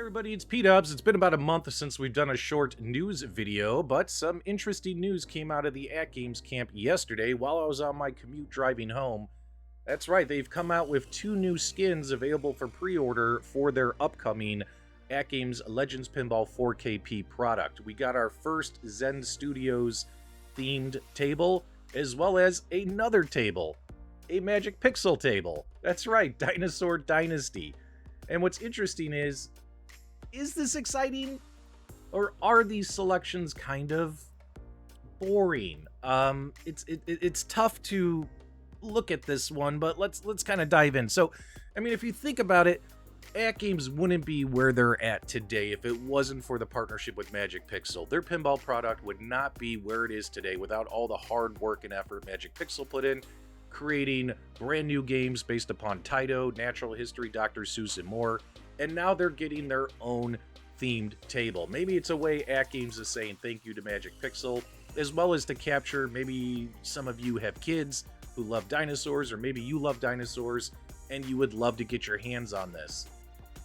Everybody, it's PDubs. It's been about a month since we've done a short news video, but some interesting news came out of the AtGames camp yesterday while I was on my commute driving home. That's right, they've come out with two new skins available for pre-order for their upcoming AtGames Legends Pinball 4KP product. We got our first Zen Studios themed table, as well as another table, a Magic Pixel table. That's right, Dinosaur Dynasty. And what's interesting is this exciting, or are these selections kind of boring? It's tough to look at this one, but let's kind of dive in. So, I mean, if you think about it, AtGames wouldn't be where they're at today if it wasn't for the partnership with Magic Pixel. Their pinball product would not be where it is today without all the hard work and effort Magic Pixel put in, creating brand new games based upon Taito, Natural History, Dr. Seuss, and more. And now they're getting their own themed table. Maybe it's a way AtGames is saying thank you to Magic Pixel, as well as to capture maybe some of you have kids who love dinosaurs, or maybe you love dinosaurs and you would love to get your hands on this.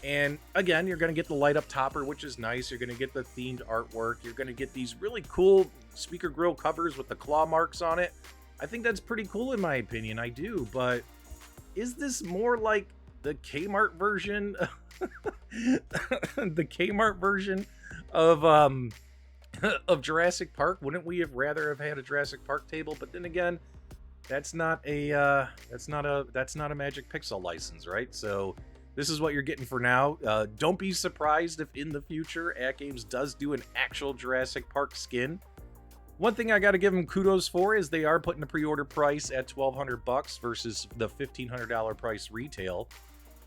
And again, you're going to get the light up topper, which is nice. You're going to get the themed artwork. You're going to get these really cool speaker grill covers with the claw marks on it. I think that's pretty cool in my opinion. I do, but is this more like the Kmart version the Kmart version of of Jurassic Park? Wouldn't we have rather have had a Jurassic Park table? But then again, that's not a Magic Pixel license, right? So this is what you're getting for now. Don't be surprised if in the future AtGames does do an actual Jurassic Park skin. One thing I got to give them kudos for is they are putting the pre-order price at $1,200 versus the $1,500 price retail.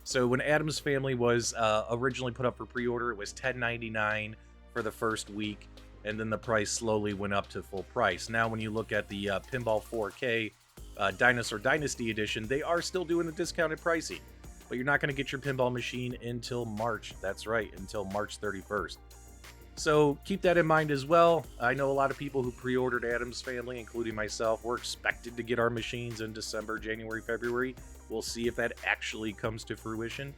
So when Addams Family was originally put up for pre-order, it was $10.99 for the first week, and then the price slowly went up to full price. Now when you look at the Pinball 4K Dinosaur Dynasty Edition, they are still doing the discounted pricing, but you're not going to get your pinball machine until March. That's right, until March 31st. So keep that in mind as well. I know a lot of people who pre-ordered Addams Family, including myself, were expected to get our machines in December, January, February. We'll see if that actually comes to fruition.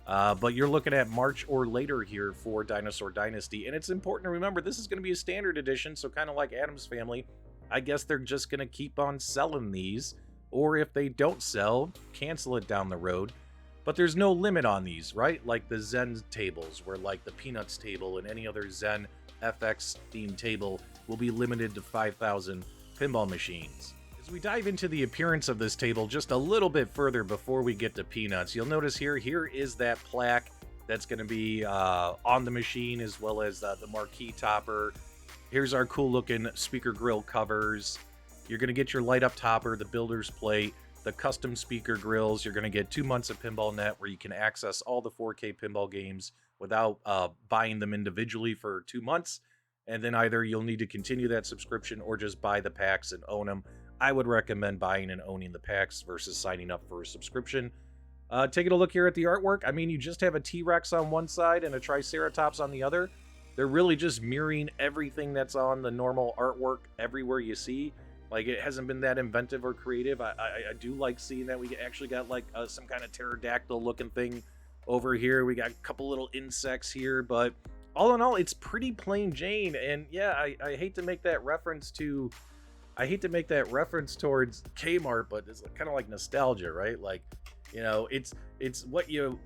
But you're looking at March or later here for Dinosaur Dynasty. And it's important to remember this is going to be a standard edition, so kind of like Addams Family, I guess they're just going to keep on selling these. Or if they don't sell, cancel it down the road. But there's no limit on these, right? Like the Zen tables, where like the Peanuts table and any other Zen FX themed table will be limited to 5,000 pinball machines. As we dive into the appearance of this table just a little bit further before we get to Peanuts, you'll notice here is that plaque that's going to be on the machine, as well as the marquee topper. Here's our cool looking speaker grill covers. You're going to get your light up topper, the builder's plate, the custom speaker grills. You're going to get 2 months of PinballNet where you can access all the 4K pinball games without buying them individually for 2 months. And then either you'll need to continue that subscription or just buy the packs and own them. I would recommend buying and owning the packs versus signing up for a subscription. Taking a look here at the artwork. I mean, you just have a T-Rex on one side and a Triceratops on the other. They're really just mirroring everything that's on the normal artwork everywhere you see. Like, it hasn't been that inventive or creative. I do like seeing that we actually got like some kind of pterodactyl looking thing over here. We got a couple little insects here, but all in all, it's pretty plain Jane. And yeah, I hate to make that reference to, towards Kmart, but it's kind of like nostalgia, right? Like, you know, it's what you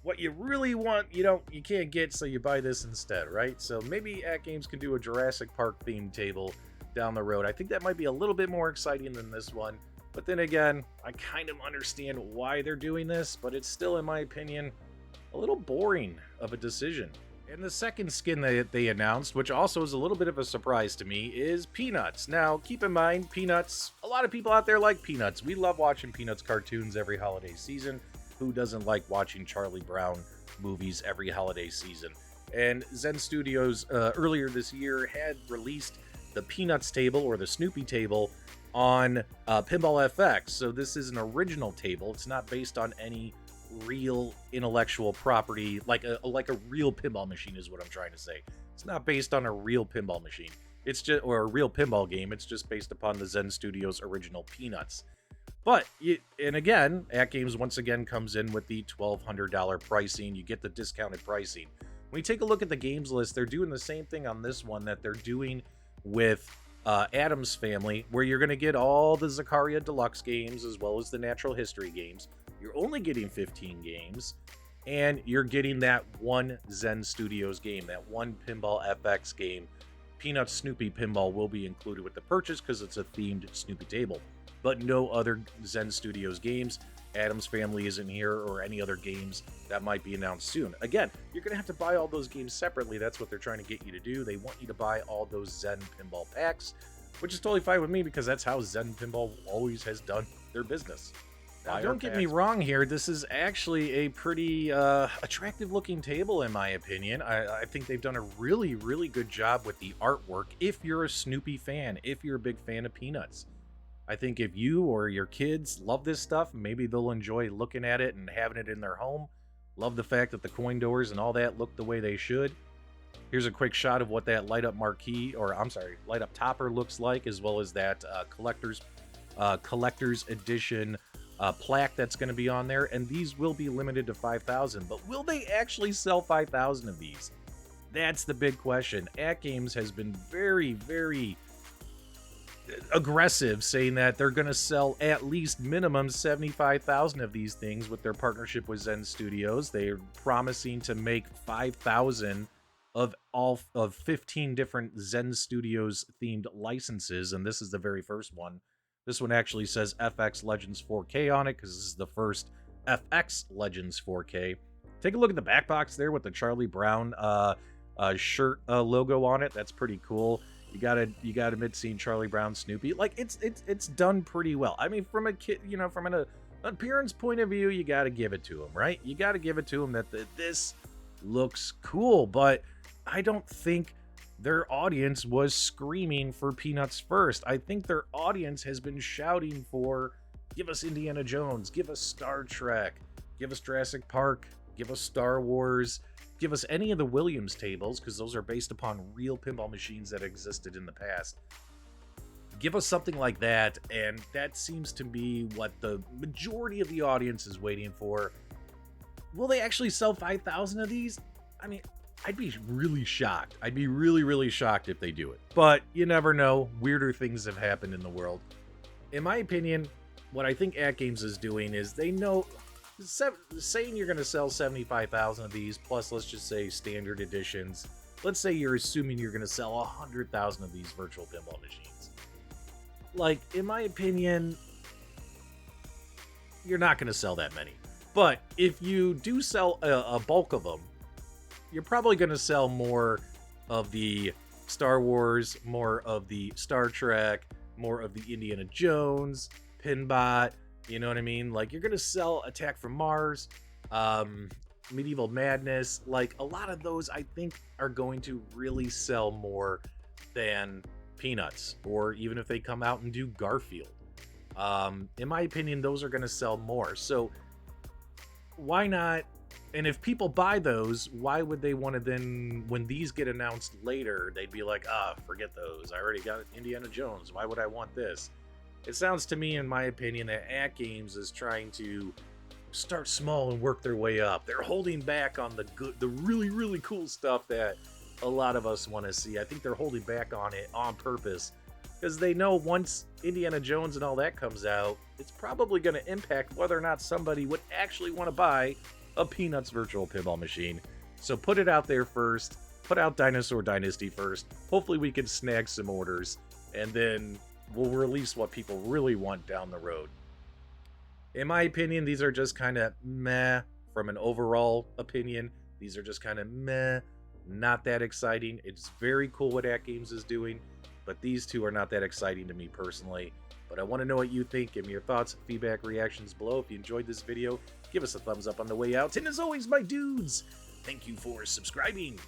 really want. You can't get, so you buy this instead, right? So maybe AtGames can do a Jurassic Park themed table down the road. I think that might be a little bit more exciting than this one, but then again, I kind of understand why they're doing this, but it's still, in my opinion, a little boring of a decision. And the second skin that they announced, which also is a little bit of a surprise to me, is Peanuts. Now, keep in mind, Peanuts, a lot of people out there like Peanuts. We love watching Peanuts cartoons every holiday season. Who doesn't like watching Charlie Brown movies every holiday season? And Zen Studios earlier this year had released the Peanuts table, or the Snoopy table, on Pinball FX. So this is an original table. It's not based on any real intellectual property, like a real pinball machine is what I'm trying to say. It's not based on a real pinball machine. It's just, or a real pinball game. It's just based upon the Zen Studios original Peanuts. But, and again, AtGames once again comes in with the $1,200 pricing. You get the discounted pricing. When you take a look at the games list, they're doing the same thing on this one that they're doing with Adam's Family, where you're going to get all the Zakaria Deluxe games as well as the Natural History games. You're only getting 15 games, and you're getting that one Zen Studios game, that one Pinball FX game. Peanuts Snoopy Pinball will be included with the purchase because it's a themed Snoopy table, but no other Zen Studios games. Adam's Family isn't here, or any other games that might be announced soon. Again, you're going to have to buy all those games separately. That's what they're trying to get you to do. They want you to buy all those Zen Pinball packs, which is totally fine with me because that's how Zen Pinball always has done their business. Now, don't get me wrong here. This is actually a pretty attractive looking table, in my opinion. I think they've done a really, really good job with the artwork. If you're a Snoopy fan, if you're a big fan of Peanuts, I think if you or your kids love this stuff, maybe they'll enjoy looking at it and having it in their home. Love the fact that the coin doors and all that look the way they should. Here's a quick shot of what that light up marquee, or I'm sorry, light up topper looks like, as well as that collector's edition plaque that's going to be on there. And these will be limited to 5,000, but will they actually sell 5,000 of these? That's the big question. AtGames has been very, very aggressive, saying that they're going to sell at least minimum 75,000 of these things with their partnership with Zen Studios. They're promising to make 5,000 of all of 15 different Zen Studios themed licenses, and this is the very first one. This one actually says FX Legends 4K on it because this is the first FX Legends 4K. Take a look at the back box there with the Charlie Brown shirt logo on it. That's pretty cool. You gotta admit, seeing Charlie Brown Snoopy, like it's done pretty well. I mean, from a kid, from an appearance point of view, you gotta give it to him, right? You gotta give it to him that this looks cool, but I don't think their audience was screaming for Peanuts first. I think their audience has been shouting for, give us Indiana Jones, give us Star Trek, give us Jurassic Park, give us Star Wars, give us any of the Williams tables, because those are based upon real pinball machines that existed in the past. Give us something like that, and that seems to be what the majority of the audience is waiting for. Will they actually sell 5,000 of these? I mean, I'd be really shocked. I'd be really, really shocked if they do it. But you never know. Weirder things have happened in the world. In my opinion, what I think AtGames is doing is they know, saying you're going to sell 75,000 of these, plus let's just say standard editions. Let's say you're assuming you're going to sell 100,000 of these virtual pinball machines. Like, in my opinion, you're not going to sell that many. But if you do sell a bulk of them, you're probably going to sell more of the Star Wars, more of the Star Trek, more of the Indiana Jones, Pinbot, you know what I mean? Like, you're going to sell Attack from Mars, Medieval Madness. Like, a lot of those, I think, are going to really sell more than Peanuts, or even if they come out and do Garfield. In my opinion, those are going to sell more. So why not? And if people buy those, why would they want to then, when these get announced later, they'd be like, forget those. I already got Indiana Jones. Why would I want this? It sounds to me, in my opinion, that AtGames is trying to start small and work their way up. They're holding back on the really, really cool stuff that a lot of us want to see. I think they're holding back on it on purpose because they know once Indiana Jones and all that comes out, it's probably going to impact whether or not somebody would actually want to buy a Peanuts virtual pinball machine. So put it out there first. Put out Dinosaur Dynasty first. Hopefully we can snag some orders, and then we'll release what people really want down the road. In my opinion, these are just kind of meh. From an overall opinion, these are just kind of meh. Not that exciting. It's very cool what AtGames is doing, but these two are not that exciting to me personally. But I want to know what you think. Give me your thoughts, feedback, reactions below. If you enjoyed this video, give us a thumbs up on the way out. And as always, my dudes, thank you for subscribing.